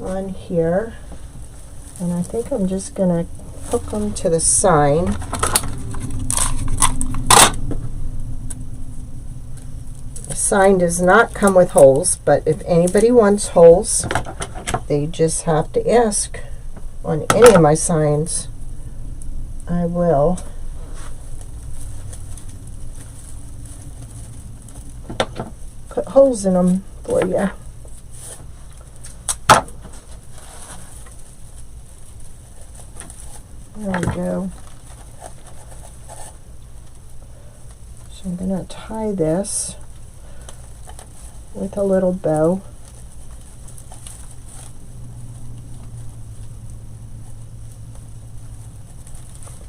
on here. And I think I'm just going to hook them to the sign. sign does not come with holes, but if anybody wants holes, they just have to ask. On any of my signs, I will put holes in them for you. There we go. So I'm going to tie this with a little bow.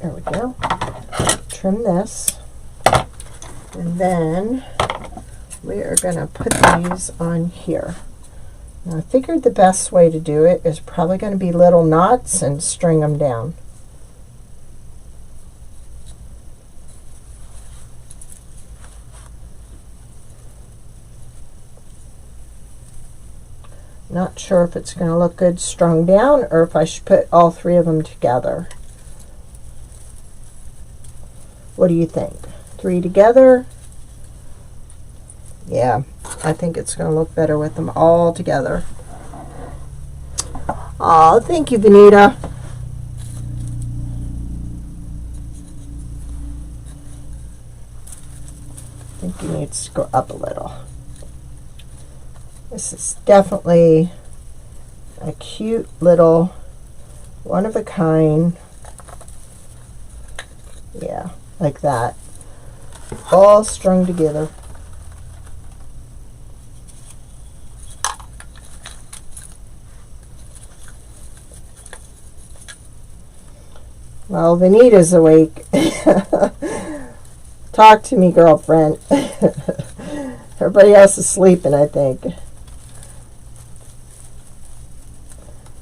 There we go. Trim this. And then we are going to put these on here. Now I figured the best way to do it is probably going to be little knots and string them down. Not sure if it's going to look good strung down or if I should put all three of them together. What do you think? 3 together? Yeah, I think it's going to look better with them all together. Oh, thank you, Vanita. I think you need to go up a little. This is definitely a cute little one-of-a-kind. Yeah, like that. All strung together. Well, Vanita's awake. Talk to me, girlfriend. Everybody else is sleeping, I think.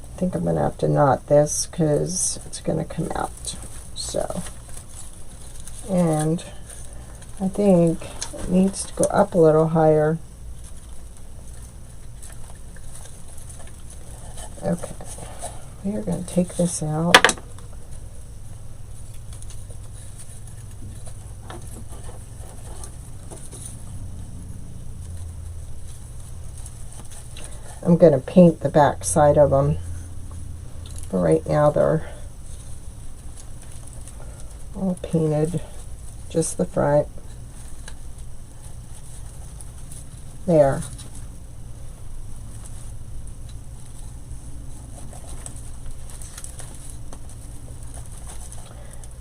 I think I'm going to have to knot this because it's going to come out. So, and I think it needs to go up a little higher. Okay, we are going to take this out. I'm going to paint the back side of them. But right now they're all painted, just the front. There.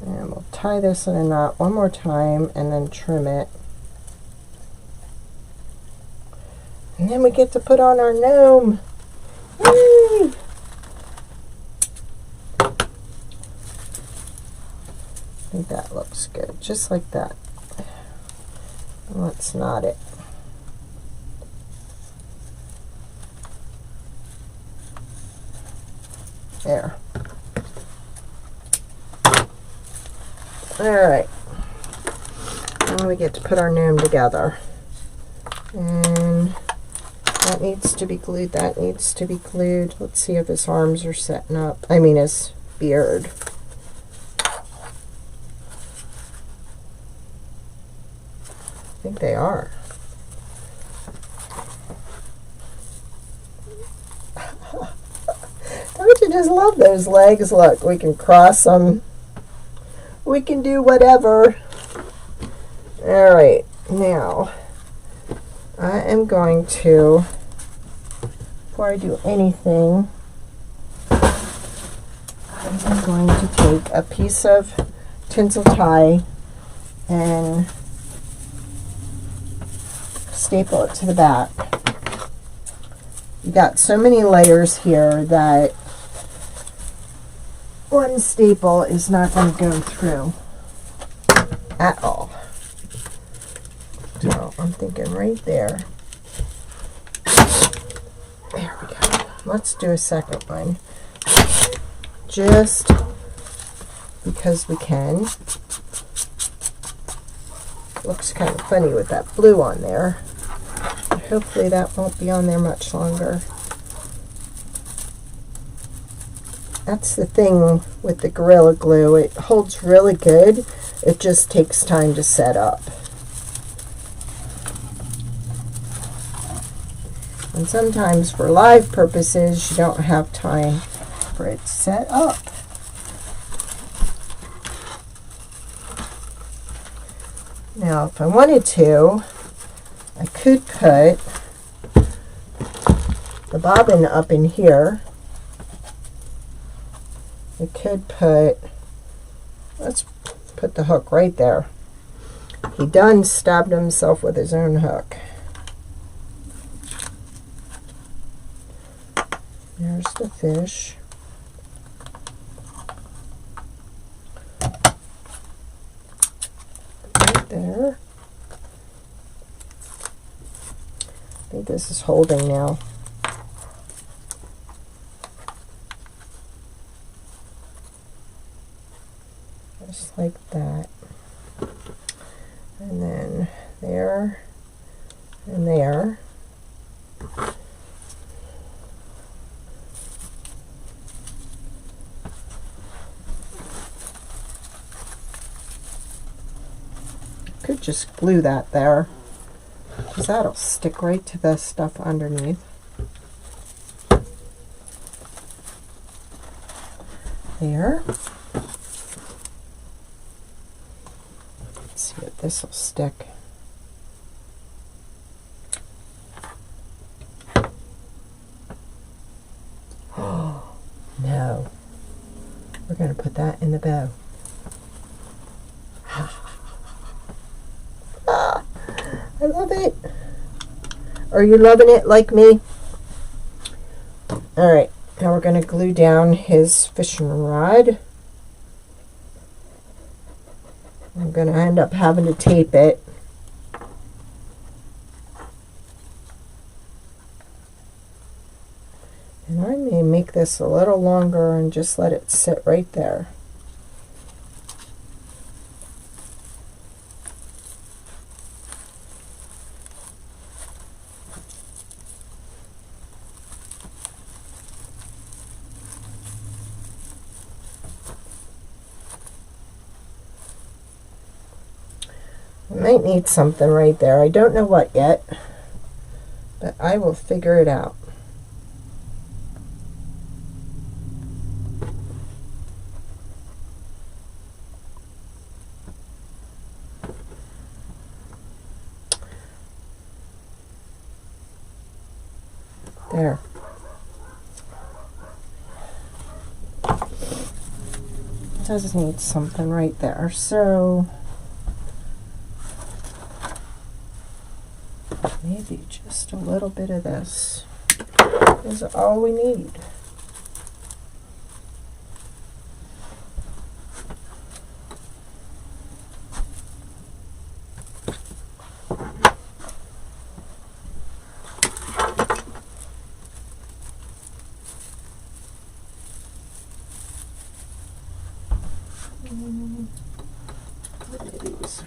And we'll tie this in a knot one more time and then trim it. And then we get to put on our gnome. Yay! I think that looks good, just like that. Let's knot it. There. Alright. Now we get to put our gnome together. And that needs to be glued, that needs to be glued. Let's see if his arms are setting up. I mean his beard. I think they are. Don't you just love those legs? Look, we can cross them. We can do whatever. Alright, now I am going to, before I do anything, I'm going to take a piece of tinsel tie and staple it to the back. You got so many layers here that one staple is not going to go through at all. So I'm thinking right there. There we go. Let's do a second one. Just because we can. Looks kind of funny with that blue on there. But hopefully that won't be on there much longer. That's the thing with the Gorilla Glue. It holds really good. It just takes time to set up. And sometimes for live purposes, you don't have time for it to set up. Now, if I wanted to, I could put the bobbin up in here. I could put, let's put the hook right there. He done stabbed himself with his own hook. There's the fish. Right there. I think this is holding now. Just like that. And then there and there. Could just glue that there, because that'll stick right to the stuff underneath. There. Let's see if this will stick. Oh, no. We're going to put that in the bow. I love it. Are you loving it like me? Alright, now we're going to glue down his fishing rod. I'm going to end up having to tape it. And I may make this a little longer and just let it sit right there. I might need something right there. I don't know what yet, but I will figure it out. There. It does need something right there. So maybe just a little bit of this is all we need. What are these?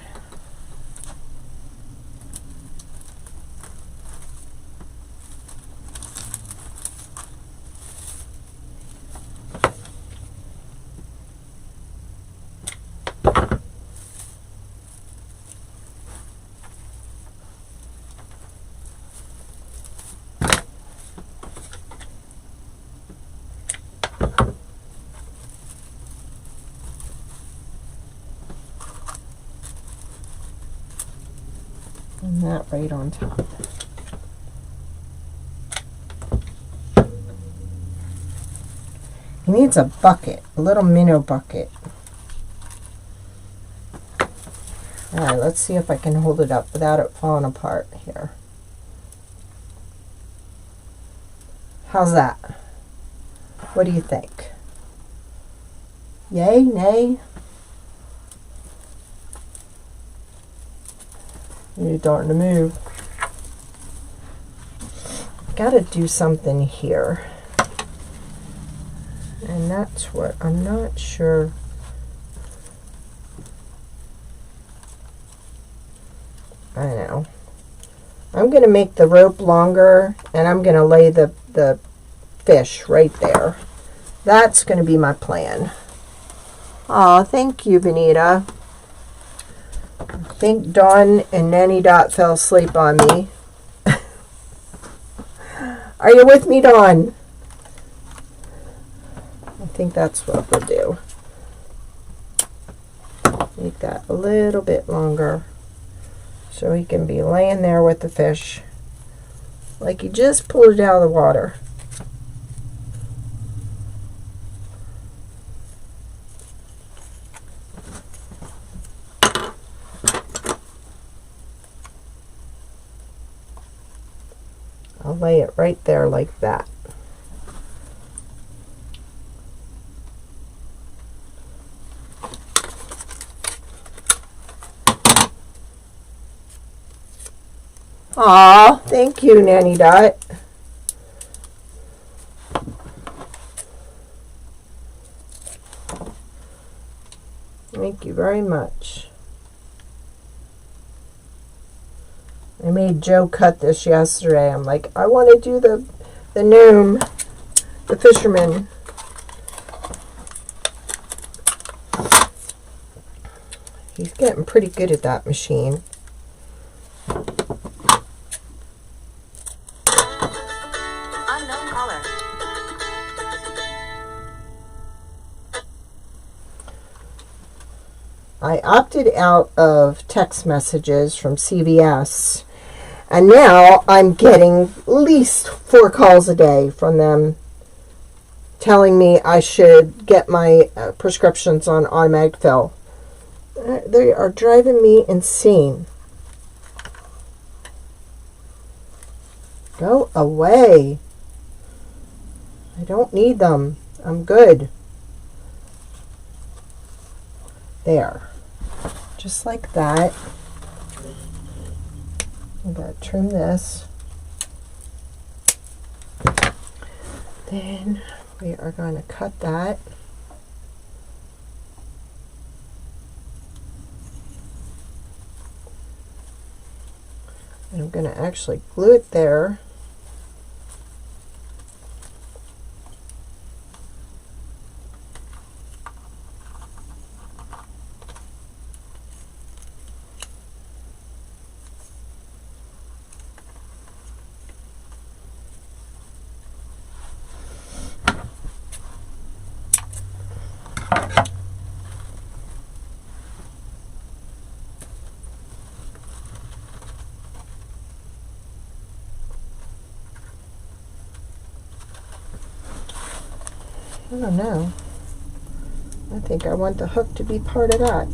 And that right on top. He needs a bucket, a little minnow bucket. Alright, let's see if I can hold it up without it falling apart here. How's that? What do you think? Yay, nay? You're starting to move. Gotta do something here. And that's what I'm not sure. I know. I'm gonna make the rope longer and I'm gonna lay the fish right there. That's gonna be my plan. Aw, thank you, Benita. I think Dawn and Nanny Dot fell asleep on me. Are you with me, Dawn? I think that's what we'll do. Make that a little bit longer so he can be laying there with the fish like he just pulled it out of the water. I'll lay it right there like that. Aw, thank you, Nanny Dot. Thank you very much. I made Joe cut this yesterday. I'm like, I want to do the gnome, the fisherman. He's getting pretty good at that machine. I opted out of text messages from CVS, and now I'm getting at least 4 calls a day from them telling me I should get my prescriptions on automatic fill. They are driving me insane. Go away. I don't need them. I'm good. There. Just like that. I'm going to trim this. Then we are going to cut that. And I'm going to actually glue it there. I don't know. I think I want the hook to be part of that.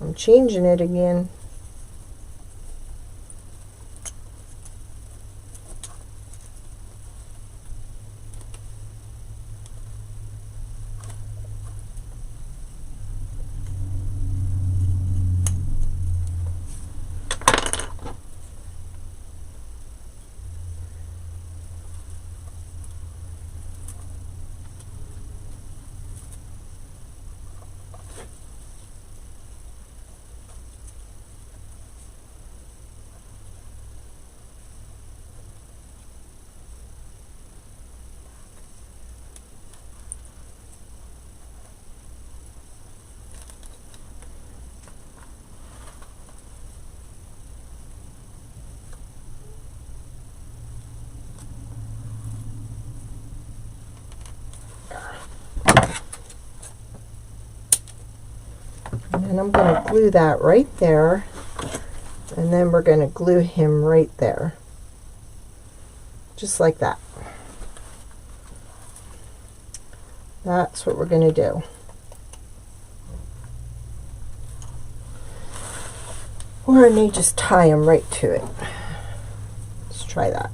I'm changing it again. And I'm going to glue that right there, and then we're going to glue him right there, just like that. That's what we're going to do. Or I may just tie him right to it. Let's try that.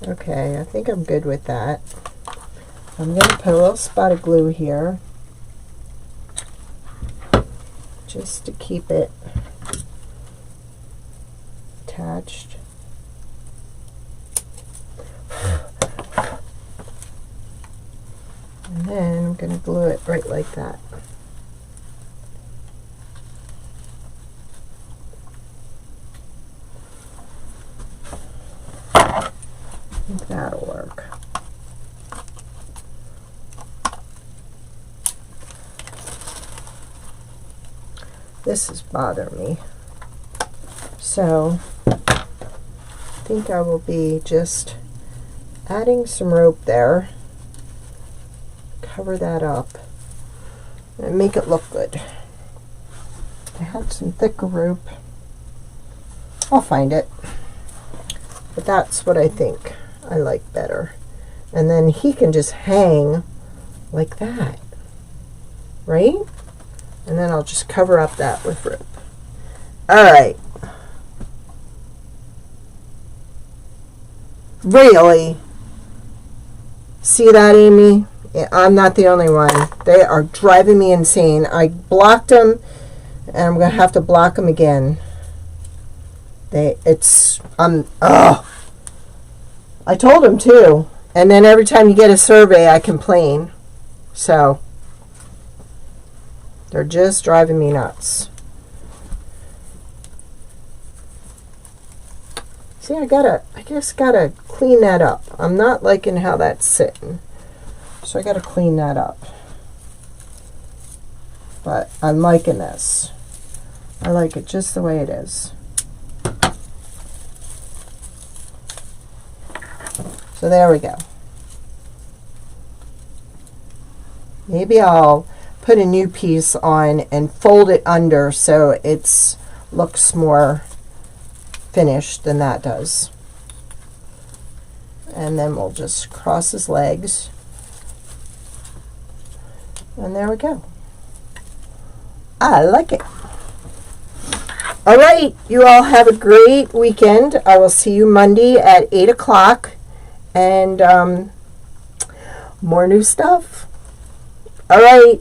Okay, I think I'm good with that. I'm going to put a little spot of glue here just to keep it attached. And then I'm going to glue it right like that. I think that'll work. This is bothering me. So I think I will be just adding some rope there. Cover that up and make it look good. I had some thicker rope. I'll find it. But that's what I think I like better. And then he can just hang like that, right? And then I'll just cover up that with rope. All right. Really? See that, Amy? I'm not the only one. They are driving me insane. I blocked them, and I'm going to have to block them again. I told them too. And then every time you get a survey, I complain. So they're just driving me nuts. See, I just gotta clean that up. I'm not liking how that's sitting. So I gotta clean that up. But I'm liking this. I like it just the way it is. So there we go. Maybe I'll put a new piece on and fold it under so it looks more finished than that does. And then we'll just cross his legs. And there we go. I like it. All right, you all have a great weekend. I will see you Monday at 8 o'clock. And more new stuff. All right.